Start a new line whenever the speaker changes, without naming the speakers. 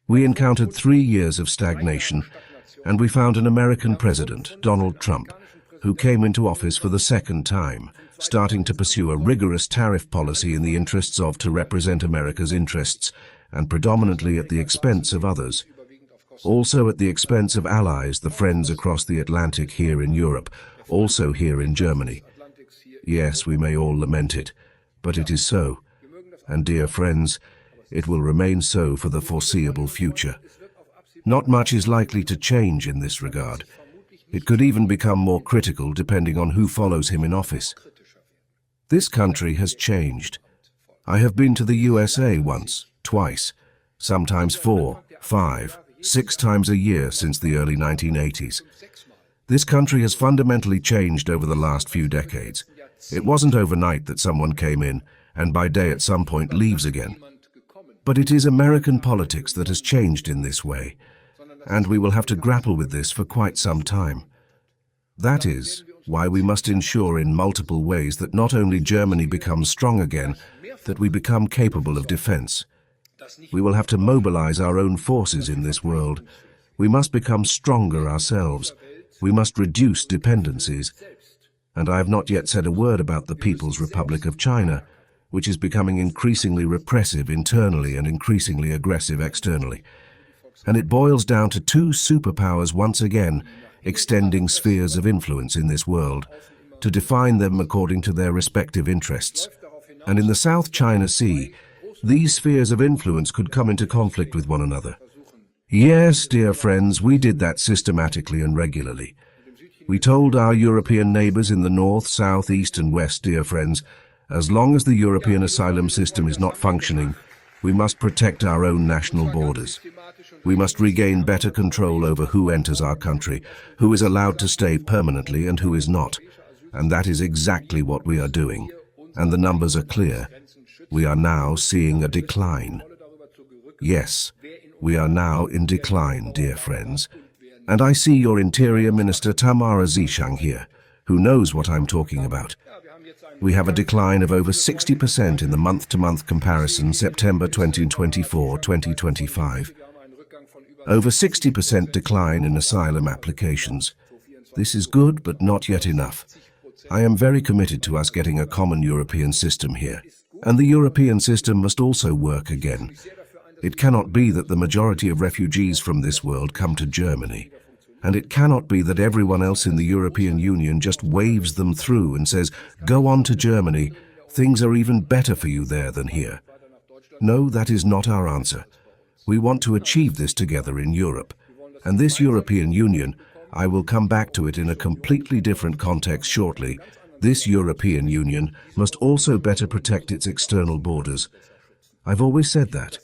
We encountered 3 years of stagnation, and we found an American president, Donald Trump, who came into office for the second time, starting to pursue a rigorous tariff policy in the interests of to represent America's interests, and predominantly at the expense of others. Also at the expense of allies, the friends across the Atlantic here in Europe, also here in Germany. Yes, we may all lament it, but it is so. And dear friends, it will remain so for the foreseeable future. Not much is likely to change in this regard. It could even become more critical depending on who follows him in office. This country has changed. I have been to the USA once, twice, sometimes 4, 5, 6 times a year since the early 1980s. This country has fundamentally changed over the last few decades. It wasn't overnight that someone came in and by day at some point leaves again. But it is American politics that has changed in this way, and we will have to grapple with this for quite some time. That is why we must ensure in multiple ways that not only Germany becomes strong again, that we become capable of defense. We will have to mobilize our own forces in this world. We must become stronger ourselves. We must reduce dependencies. And I have not yet said a word about the People's Republic of China, which is becoming increasingly repressive internally and increasingly aggressive externally. And it boils down to 2 superpowers once again extending spheres of influence in this world, to define them according to their respective interests. And in the South China Sea, these spheres of influence could come into conflict with one another. Yes, dear friends, we did that systematically and regularly. We told our European neighbors in the north, south, east and west, dear friends, as long as the European asylum system is not functioning, we must protect our own national borders. We must regain better control over who enters our country, who is allowed to stay permanently and who is not. And that is exactly what we are doing. And the numbers are clear. We are now seeing a decline. Yes, we are now in decline, dear friends. And I see your Interior Minister Tamara Zishang here, who knows what I'm talking about. We have a decline of over 60% in the month-to-month comparison, September 2024-2025. Over 60% decline in asylum applications. This is good, but not yet enough. I am very committed to us getting a common European system here. And the European system must also work again. It cannot be that the majority of refugees from this world come to Germany. And it cannot be that everyone else in the European Union just waves them through and says, "Go on to Germany, things are even better for you there than here." No, that is not our answer. We want to achieve this together in Europe. And this European Union, I will come back to it in a completely different context shortly, this European Union must also better protect its external borders. I've always said that.